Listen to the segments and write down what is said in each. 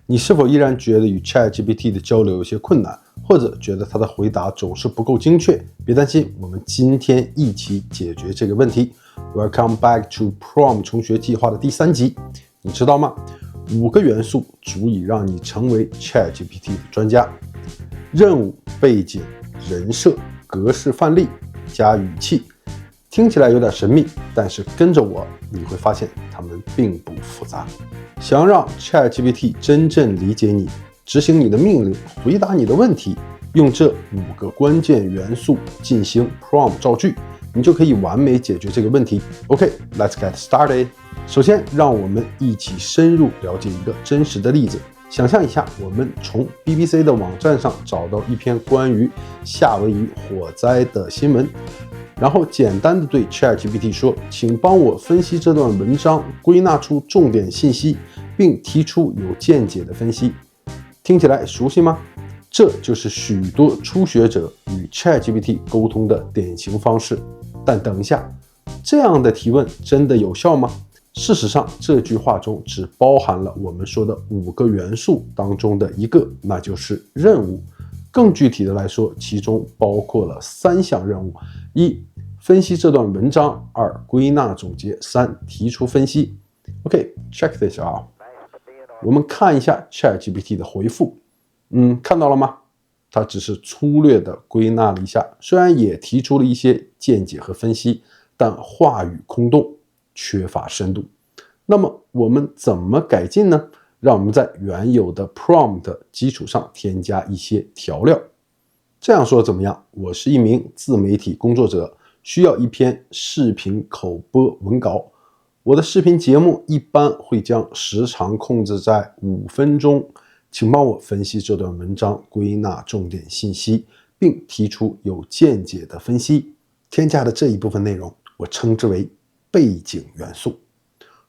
你是否依然觉得与 ChatGPT 的交流有些困难，或者觉得它的回答总是不够精确？别担心，我们今天一起解决这个问题。Welcome back to Prompt 重学计划的第3集。你知道吗？5个元素足以让你成为 ChatGPT 的专家：任务、背景、人设、格式范例加语气。听起来有点神秘，但是跟着我，你会发现它们并不复杂。想要让 ChatGPT 真正理解你，执行你的命令，回答你的问题，用这5个关键元素进行 prompt 造句，你就可以完美解决这个问题。OK，let's get started。首先，让我们一起深入了解一个真实的例子。想象一下，我们从 BBC 的网站上找到一篇关于夏威夷火灾的新闻，然后简单的对 ChatGPT 说，请帮我分析这段文章，归纳出重点信息，并提出有见解的分析。听起来熟悉吗？这就是许多初学者与 ChatGPT 沟通的典型方式。但等一下，这样的提问真的有效吗？事实上，这句话中只包含了我们说的5个元素当中的一个，那就是任务。更具体的来说，其中包括了3项任务：1. 分析这段文章； 2. 归纳总结； 3. 提出分析。OK，check this out。我们看一下 ChatGPT 的回复。看到了吗？它只是粗略的归纳了一下，虽然也提出了一些见解和分析，但话语空洞，缺乏深度。那么我们怎么改进呢？让我们在原有的 prompt 基础上添加一些调料。这样说怎么样？我是一名自媒体工作者，需要一篇视频口播文稿。我的视频节目一般会将时长控制在5分钟，请帮我分析这段文章，归纳重点信息，并提出有见解的分析。添加的这一部分内容，我称之为背景元素。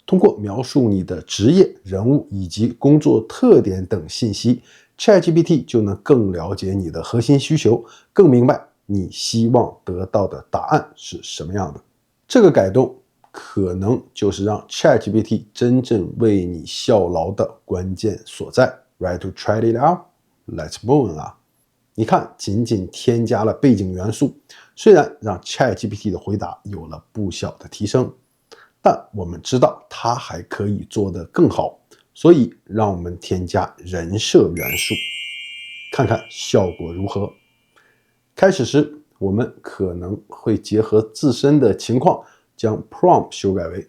通过描述你的职业、人物以及工作特点等信息， ChatGPT 就能更了解你的核心需求，更明白你希望得到的答案是什么样的。这个改动可能就是让 ChatGPT 真正为你效劳的关键所在。Ready to try it out? Let's move on 啊！你看，仅仅添加了背景元素，虽然让 ChatGPT 的回答有了不小的提升，但我们知道它还可以做得更好，所以让我们添加人设元素，看看效果如何。开始时，我们可能会结合自身的情况，将 prompt 修改为：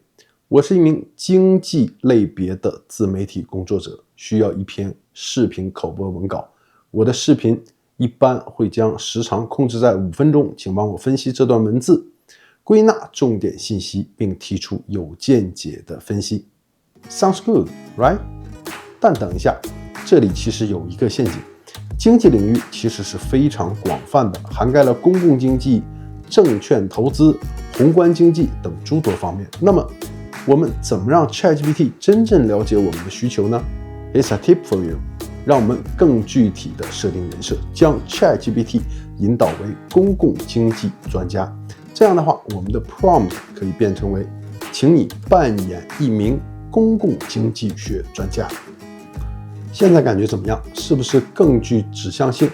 我是一名经济类别的自媒体工作者，需要一篇视频口播文稿。我的视频一般会将时长控制在5分钟，请帮我分析这段文字，归纳重点信息，并提出有见解的分析。Sounds good, right? 但等一下，这里其实有一个陷阱。经济领域其实是非常广泛的，涵盖了公共经济、证券投资、宏观经济等诸多方面。那么我们怎么让 ChatGPT 真正了解我们的需求呢？ Here's a tip for you。 让我们更具体的设定人设，将 ChatGPT 引导为公共经济专家。这样的话，我们的 prompt 可以变成为：请你扮演一名公共经济学专家。现在感觉怎么样？是不是更具指向性，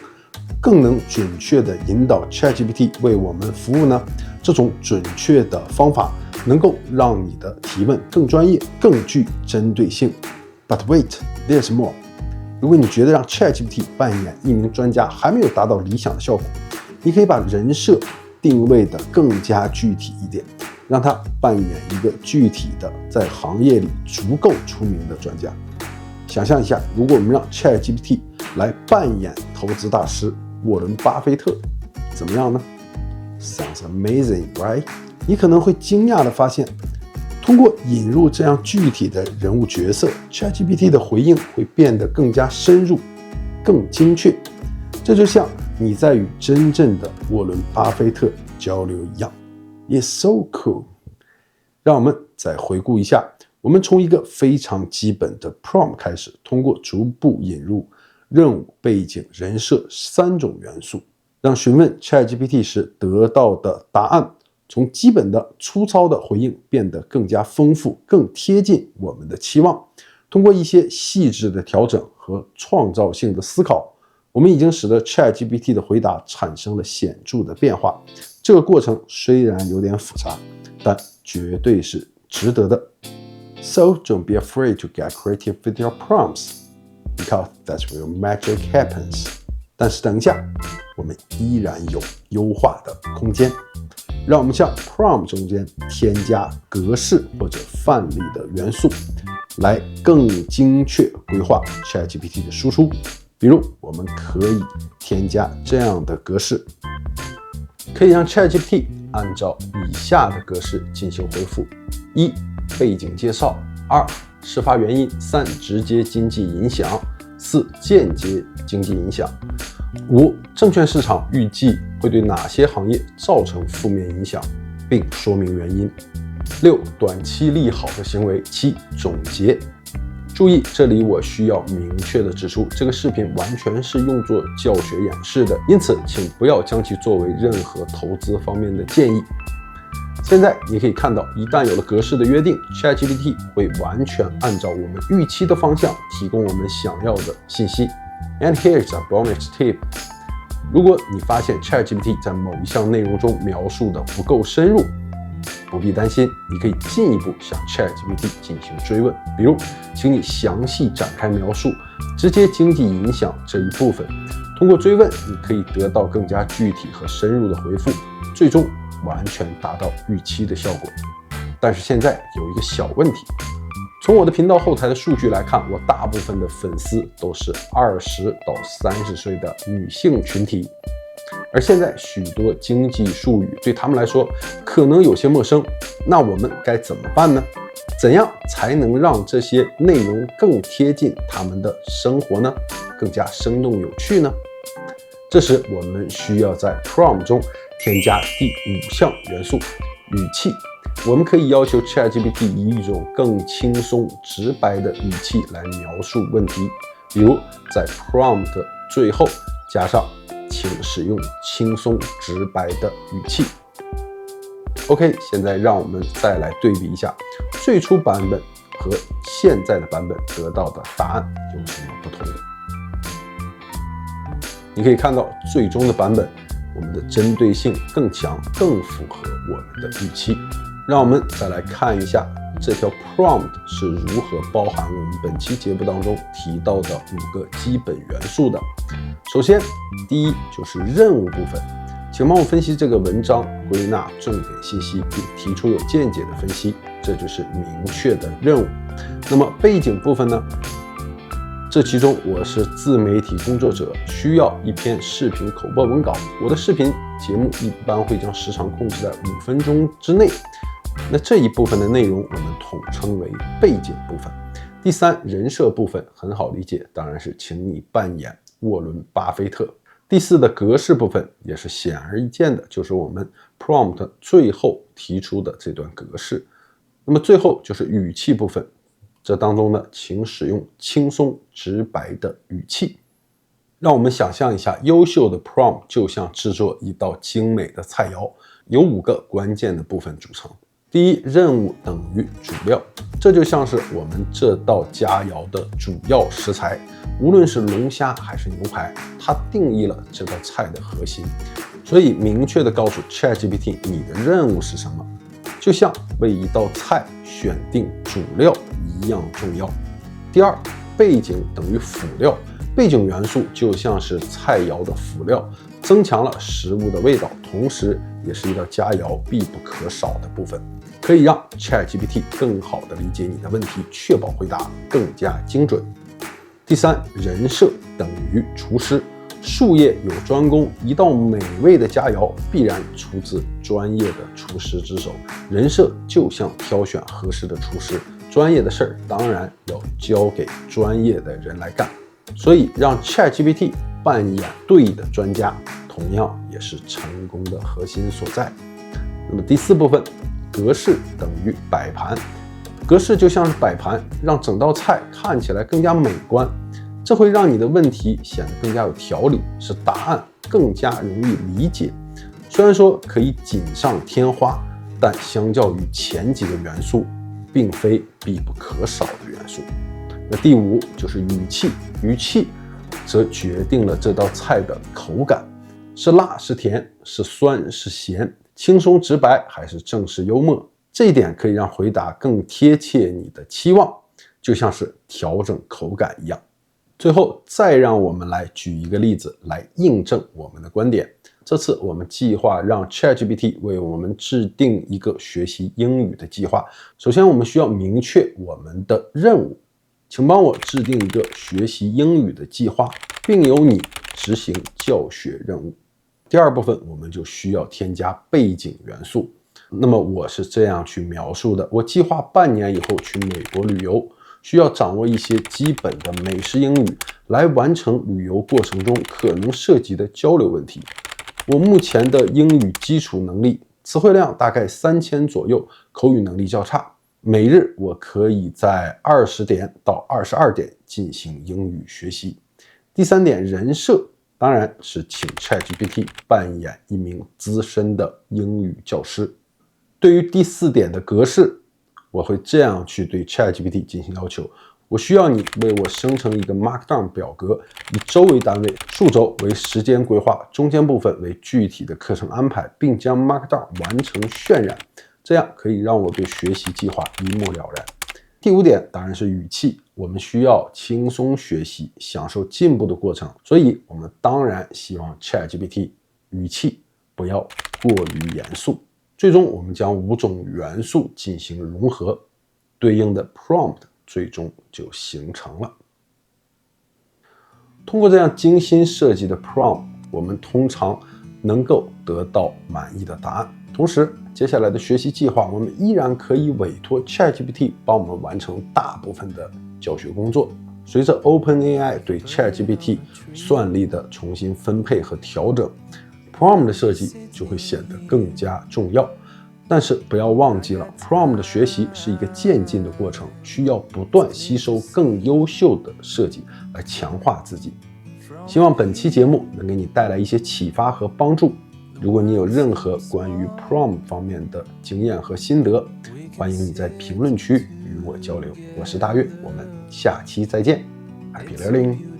更能准确地引导 ChatGPT 为我们服务呢？这种准确的方法能够让你的提问更专业，更具针对性。But wait, there's more。 如果你觉得让 ChatGPT 扮演一名专家还没有达到理想的效果，你可以把人设定位的更加具体一点，让它扮演一个具体的在行业里足够出名的专家。想象一下，如果我们让 ChatGPT 来扮演投资大师沃伦·巴菲特，怎么样呢？ Sounds amazing, right? 你可能会惊讶地发现，通过引入这样具体的人物角色， ChatGPT 的回应会变得更加深入、更精确。这就像你在与真正的沃伦·巴菲特交流一样。 It's so cool。 让我们再回顾一下，我们从一个非常基本的 prompt 开始，通过逐步引入任务、背景、人设3种元素，让询问 ChatGPT 时得到的答案从基本的粗糙的回应变得更加丰富，更贴近我们的期望。通过一些细致的调整和创造性的思考，我们已经使得 ChatGPT 的回答产生了显著的变化。这个过程虽然有点复杂，但绝对是值得的。So don't be afraid to get creative with your prompts, because that's where magic happens. 但是等一下，我们依然有优化的空间。让我们向 prompt 中间添加格式或者范例的元素，来更精确规划 ChatGPT 的输出。比如，我们可以添加这样的格式，可以让 ChatGPT 按照以下的格式进行回复：1. 背景介绍；2. 事发原因；3. 直接经济影响；4. 间接经济影响；5. 证券市场预计会对哪些行业造成负面影响，并说明原因；6. 短期利好的行为；7. 总结。注意，这里我需要明确地指出，这个视频完全是用作教学演示的，因此请不要将其作为任何投资方面的建议。现在你可以看到，一旦有了格式的约定， ChatGPT 会完全按照我们预期的方向提供我们想要的信息。And here's a bonus tip. 如果你发现 ChatGPT 在某一项内容中描述的不够深入，不必担心，你可以进一步向 ChatGPT 进行追问，比如，请你详细展开描述直接经济影响这一部分。通过追问，你可以得到更加具体和深入的回复，最终完全达到预期的效果。但是现在有一个小问题，从我的频道后台的数据来看，我大部分的粉丝都是20到30岁的女性群体。而现在许多经济术语对他们来说可能有些陌生，那我们该怎么办呢？怎样才能让这些内容更贴近他们的生活呢？更加生动有趣呢？这时我们需要在 prompt 中添加第5项元素：语气。我们可以要求 ChatGPT 以一种更轻松直白的语气来描述问题，比如在 prompt 的最后加上请使用轻松直白的语气。OK， 现在让我们再来对比一下最初版本和现在的版本得到的答案有什么不同。你可以看到最终的版本，我们的针对性更强，更符合我们的预期。让我们再来看一下这条 prompt 是如何包含我们本期节目当中提到的5个基本元素的。首先，第一就是任务部分，请帮我分析这个文章，归纳重点信息，并提出有见解的分析，这就是明确的任务。那么背景部分呢？这其中我是自媒体工作者，需要一篇视频口播文稿，我的视频节目一般会将时长控制在5分钟之内。那这一部分的内容我们统称为背景部分。第3，人设部分很好理解，当然是请你扮演沃伦·巴菲特。第4的格式部分也是显而易见的，就是我们 prompt 最后提出的这段格式。那么最后就是语气部分，这当中呢，请使用轻松直白的语气。让我们想象一下，优秀的 prompt 就像制作一道精美的菜肴，由5个关键的部分组成。第一，任务等于主料，这就像是我们这道佳肴的主要食材，无论是龙虾还是牛排，它定义了这道菜的核心。所以明确地告诉 ChatGPT 你的任务是什么，就像为一道菜选定主料一样重要。第二，背景等于辅料，背景元素就像是菜肴的辅料，增强了食物的味道，同时也是一道佳肴必不可少的部分，可以让 ChatGPT 更好地理解你的问题，确保回答更加精准。第3，人设等于厨师，术业有专攻，一道美味的佳肴必然出自专业的厨师之手，人设就像挑选合适的厨师，专业的事儿当然要交给专业的人来干。所以让 ChatGPT 扮演对的专家，同样也是成功的核心所在。那么第4部分，格式等于摆盘，格式就像是摆盘，让整道菜看起来更加美观，这会让你的问题显得更加有条理，使答案更加容易理解。虽然说可以锦上添花，但相较于前几个元素，并非必不可少的元素。那第5就是语气，语气则决定了这道菜的口感，是辣是甜，是酸是咸，轻松直白还是正式幽默。这一点可以让回答更贴切你的期望，就像是调整口感一样。最后再让我们来举一个例子来印证我们的观点。这次我们计划让 ChatGPT 为我们制定一个学习英语的计划。首先我们需要明确我们的任务，请帮我制定一个学习英语的计划，并由你执行教学任务。第二部分我们就需要添加背景元素。那么我是这样去描述的：我计划半年以后去美国旅游，需要掌握一些基本的美式英语来完成旅游过程中可能涉及的交流问题。我目前的英语基础能力，词汇量大概3000左右，口语能力较差。每日我可以在20点到22点进行英语学习。第3点，人设当然是请 ChatGPT 扮演一名资深的英语教师。对于第4点的格式，我会这样去对 ChatGPT 进行要求：我需要你为我生成一个 Markdown 表格，以周为单位，数轴为时间规划，中间部分为具体的课程安排，并将 Markdown 完成渲染，这样可以让我对学习计划一目了然。第5点当然是语气，我们需要轻松学习，享受进步的过程，所以我们当然希望 ChatGPT 语气不要过于严肃。最终我们将5种元素进行融合，对应的 prompt 最终就形成了。通过这样精心设计的 prompt， 我们通常能够得到满意的答案。同时，接下来的学习计划，我们依然可以委托 ChatGPT 帮我们完成大部分的教学工作。随着 OpenAI 对 ChatGPT 算力的重新分配和调整， prompt 的设计就会显得更加重要。但是不要忘记了， prompt 的学习是一个渐进的过程，需要不断吸收更优秀的设计来强化自己。希望本期节目能给你带来一些启发和帮助。如果你有任何关于 prompt 方面的经验和心得，欢迎你在评论区与我交流。我是大岳，我们下期再见。Happy Learning！